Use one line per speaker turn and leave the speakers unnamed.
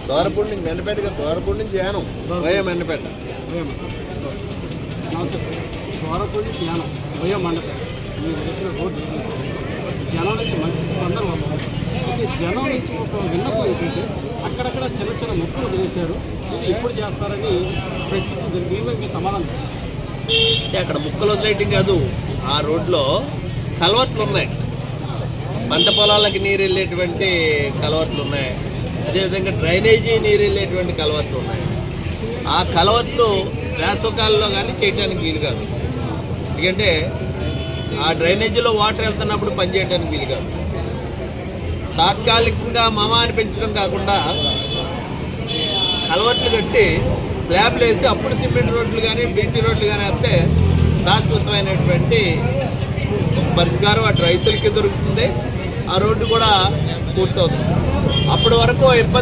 దోరపూడి నుంచి మెండపేట కదా, దోరపూడి నుంచి యానం వయా మెండపేట.
నమస్తే సార్. దోరపూడి నుంచి యానం వయా మండపేట మీరు వేసిన రోడ్డు జనం నుంచి మంచి స్పందన వస్తుంది. అయితే జనం నుంచి ఒక విన్నపం ఏంటంటే అక్కడక్కడ చిన్న చిన్న మొక్కలు వదిలేశారు, ఇది ఎప్పుడు చేస్తారని ప్రశ్నిస్తుంది. దీనిలో మీ సమాధానం
అంటే అక్కడ ముక్కలు వదిలేయటం కాదు, ఆ రోడ్లో కలవట్లు ఉన్నాయి, పంట పొలాలకి నీరు వెళ్ళేటువంటి కలవట్లు ఉన్నాయి, అదేవిధంగా డ్రైనేజీ నీరు వెళ్ళేటువంటి కలవట్లు ఉన్నాయి. ఆ కలవట్లు వేసవకాలంలో కానీ చేయడానికి వీలు కాదు, ఎందుకంటే ఆ డ్రైనేజీలో వాటర్ వెళ్తున్నప్పుడు పనిచేయడానికి వీలు కాదు. తాత్కాలికంగా మమాని పెంచడం కాకుండా కలవట్లు కట్టి స్లాబ్లు వేసి అప్పుడు సిమెంట్ రోడ్లు కానీ బీటీ రోడ్లు కానీ వస్తే శాశ్వతమైనటువంటి పరిష్కారం అటు రైతులకి దొరుకుతుంది, ఆ రోడ్డు కూడా పూర్తవుతుంది. అప్పటి వరకు ఇబ్బంది